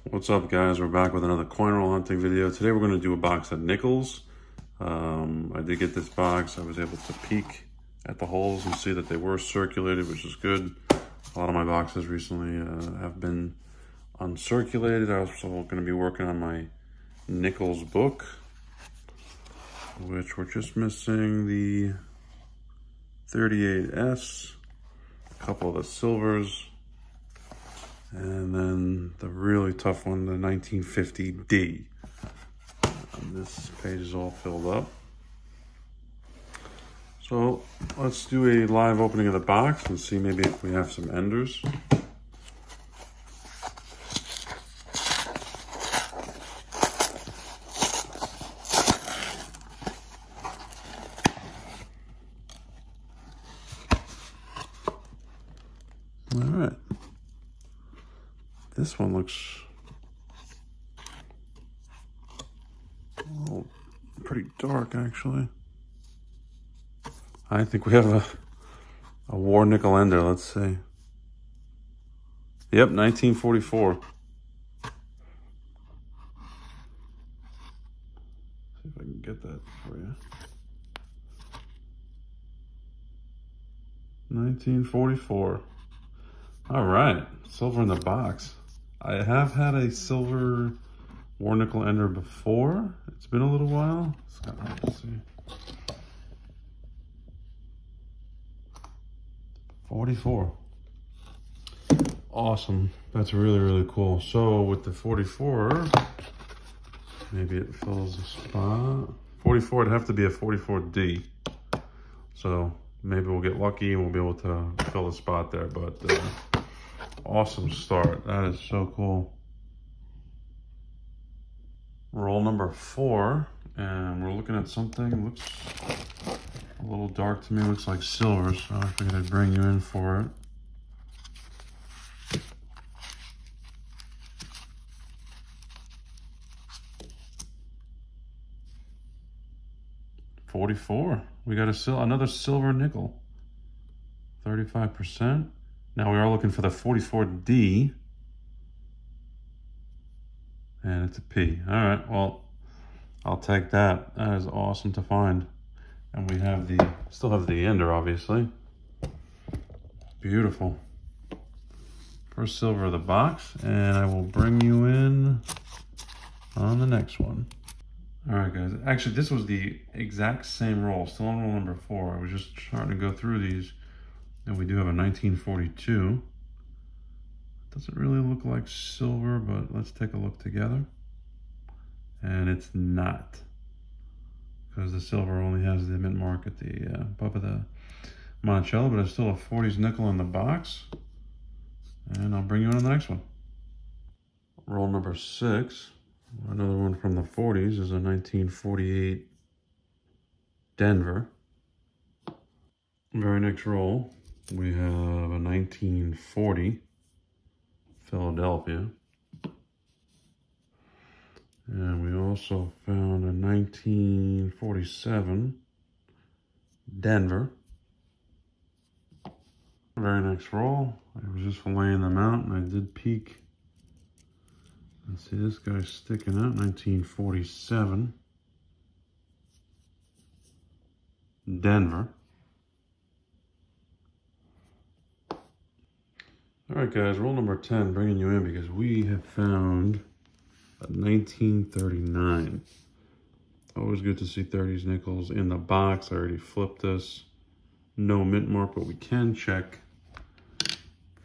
What's up, guys? We're back with another coin roll hunting video. Today we're going to do a box of nickels. I did get this box. I was able to peek at the holes and see that they were circulated, which is good. A lot of my boxes recently have been uncirculated. I was also going to be working on my nickels book, which we're just missing the 38S, a couple of the silvers, and then the really tough one, the 1950D. This page is all filled up. So let's do a live opening of the box and see maybe if we have some enders. All right. This one looks pretty dark, actually. I think we have a war nickel ender, let's see. Yep, 1944. See if I can get that for you. 1944. All right, silver in the box. I have had a silver war nickel ender before. It's been a little while. It's kind of hard to see. 44. Awesome. That's really, really cool. So with the 44, maybe it fills a spot. 44 would have to be a 44D. So maybe we'll get lucky and we'll be able to fill a spot there. But awesome start. That is so cool. Roll number 4, and we're looking at something. Looks a little dark to me. Looks like silver, so I figured I'd bring you in for it. $44. We got another silver nickel. 35%. Now we are looking for the 44D. And it's a P. All right, well, I'll take that. That is awesome to find. And we have still have the ender, obviously. Beautiful. First silver of the box, and I will bring you in on the next one. All right, guys. Actually, this was the exact same roll, still on roll number 4. I was just starting to go through these, and we do have a 1942. Doesn't really look like silver, but let's take a look together. And it's not, because the silver only has the mint mark at the above of the Monticello, but it's still a 40s nickel in the box. And I'll bring you on to the next one. Roll number 6. Another one from the 40s is a 1948 Denver. Very next roll, we have a 1940 Philadelphia. And we also found a 1947 Denver. Very next roll, I was just laying them out and I did peek. And see this guy's sticking out, 1947 Denver. All right, guys, roll number 10, bringing you in because we have found a 1939. Always good to see 30s nickels in the box. I already flipped this. No mint mark, but we can check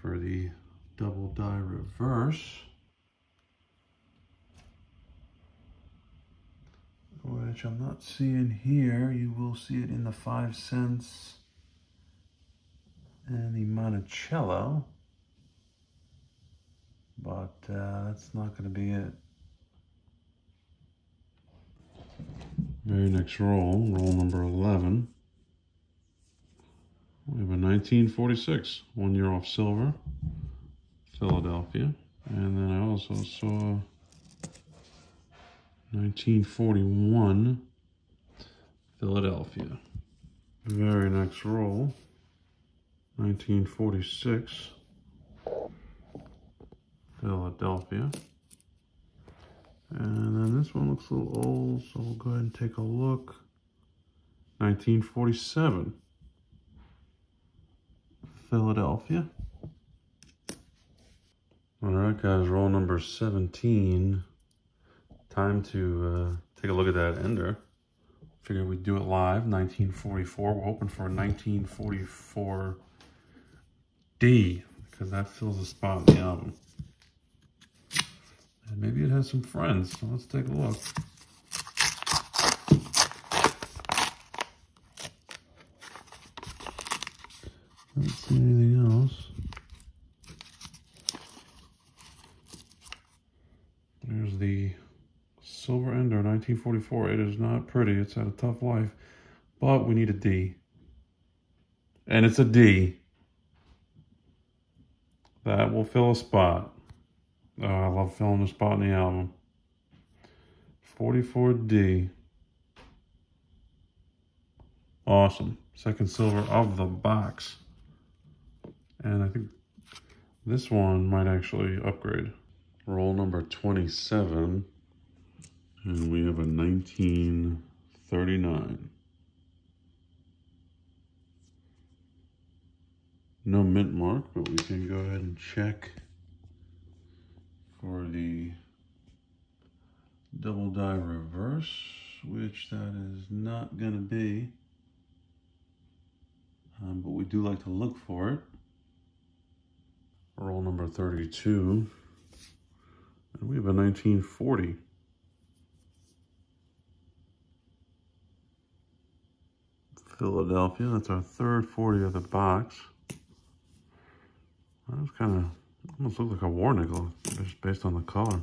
for the double die reverse, which I'm not seeing here. You will see it in the 5 cents and the Monticello. But that's not going to be it. Very next roll, roll number 11. We have a 1946, 1 year off silver, Philadelphia. And then I also saw 1941, Philadelphia. Very next roll, 1946, Philadelphia. And then this one looks a little old, so we'll go ahead and take a look. 1947. Philadelphia. All right, guys, roll number 17. Time to take a look at that ender. Figured we'd do it live. 1944. We're hoping for a 1944 D, because that fills a spot in the album. And maybe it has some friends, so let's take a look. Don't see anything else. There's the Silver Ender, 1944. It is not pretty. It's had a tough life, but we need a D. And it's a D. That will fill a spot. Oh, I love filling a spot in the album. 44D. Awesome. Second silver of the box. And I think this one might actually upgrade. Roll number 27. And we have a 1939. No mint mark, but we can go ahead and check for the double die reverse, which that is not going to be. But we do like to look for it. Roll number 32. And we have a 1940. Philadelphia, that's our third 40 of the box. That was kind of, almost looked like a war nickel, just based on the color.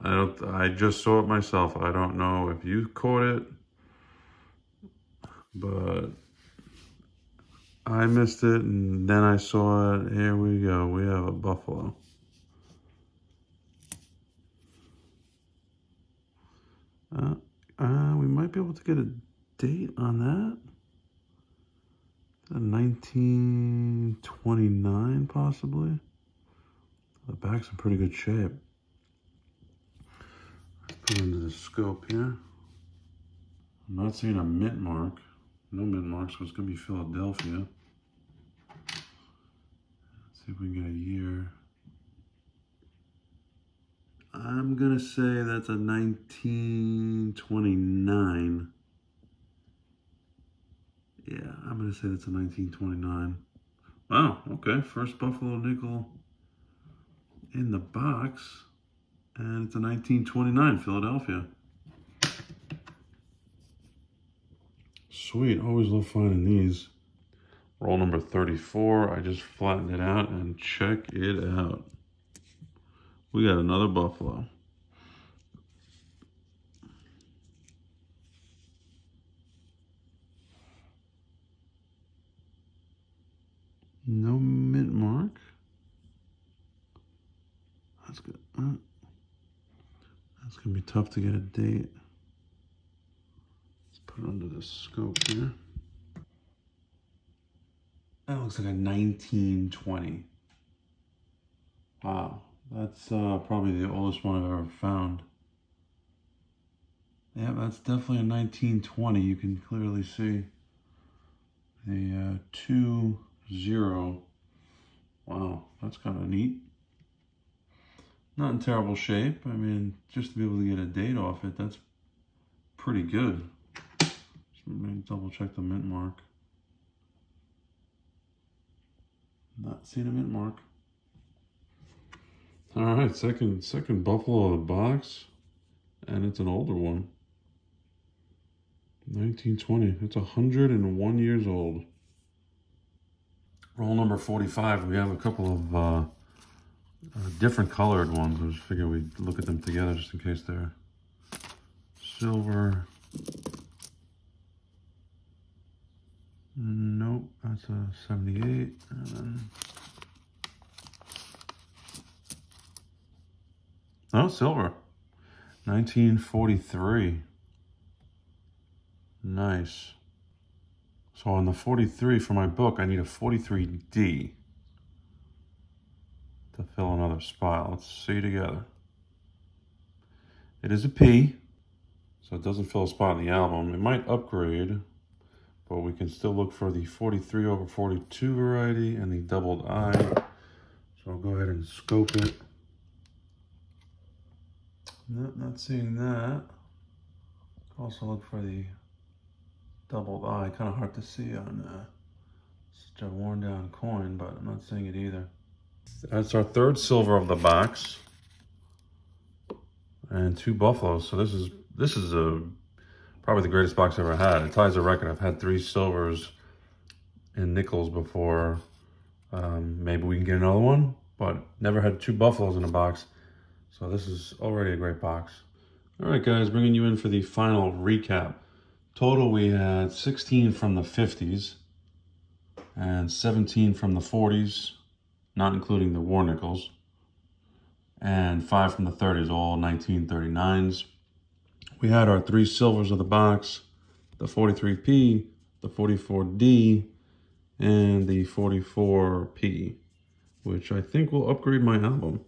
I just saw it myself. I don't know if you caught it, but I missed it, and then I saw it. Here we go. We have a Buffalo. We might be able to get a date on that. 1929, possibly. The back's in pretty good shape. Let's put it into the scope here. I'm not seeing a mint mark. No mint mark, so it's going to be Philadelphia. Let's see if we can get a year. I'm going to say that's a 1929. Yeah, I'm going to say that's a 1929. Wow, okay. First Buffalo nickel in the box. And it's a 1929 Philadelphia. Sweet, always love finding these. Roll number 34. I just flattened it out and check it out. We got another Buffalo. No mint mark. That's good. That's gonna be tough to get a date. Let's put it under the scope here. That looks like a 1920. Wow, that's probably the oldest one I've ever found. Yeah, that's definitely a 1920. You can clearly see the 2-0. Wow, that's kind of neat. Not in terrible shape. I mean, just to be able to get a date off it, that's pretty good. Just let me double check the mint mark. Not seeing a mint mark. All right, second Buffalo of the box, and it's an older one. 1920. It's 101 years old. Roll number 45. We have a couple of different colored ones. I just figured we'd look at them together just in case they're silver. Nope, that's a 78. And then, oh, silver. 1943. Nice. So on the 43 for my book, I need a 43D. to fill another spot. Let's see together. It is a P, so it doesn't fill a spot in the album. It might upgrade, but we can still look for the 43/42 variety and the doubled I. So I'll go ahead and scope it. Not seeing that. Also look for the doubled I. Kind of hard to see on such a worn down coin, but I'm not seeing it either. That's our third silver of the box. And 2 buffaloes. So this is probably the greatest box I've ever had. It ties a record. I've had 3 silvers and nickels before. Maybe we can get another one, but never had 2 buffaloes in a box. So this is already a great box. All right, guys, bringing you in for the final recap. Total, we had 16 from the 50s and 17 from the 40s, not including the war nickels, and 5 from the 30s, all 1939s. We had our 3 silvers of the box, the 43P, the 44D, and the 44P, which I think will upgrade my album.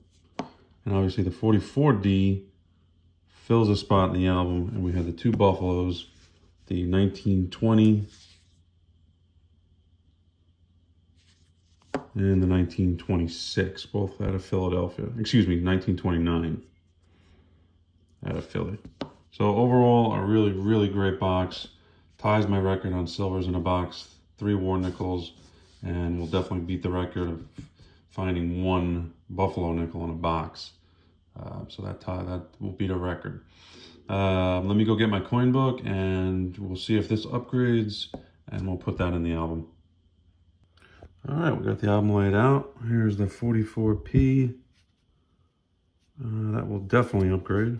And obviously the 44D fills a spot in the album, and we had the 2 buffaloes, the 1920 and the 1926, both out of Philadelphia. Excuse me, 1929 out of Philly. So overall, a really, really great box. Ties my record on silvers in a box, 3 war nickels, and will definitely beat the record of finding 1 buffalo nickel in a box. So that will beat a record. Let me go get my coin book, and we'll see if this upgrades, and we'll put that in the album. All right, we got the album laid out. Here's the 44P. That will definitely upgrade.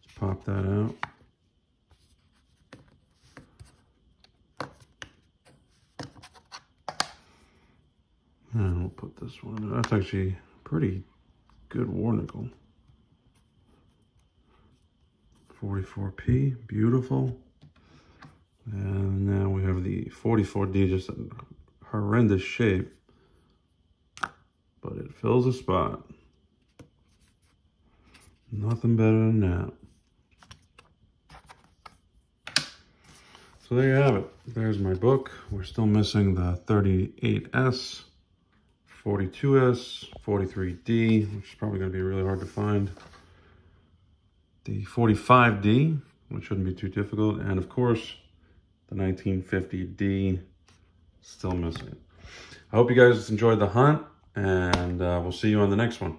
Let's pop that out. And we'll put this one. That's actually pretty good war nickel. 44P, beautiful. And now we have the 44D, just a horrendous shape, but it fills a spot. Nothing better than that. So there you have it. There's my book. We're still missing the 38S, 42S, 43D, which is probably going to be really hard to find. The 45D, which shouldn't be too difficult. And of course, the 1950D, still missing. I hope you guys enjoyed the hunt, and we'll see you on the next one.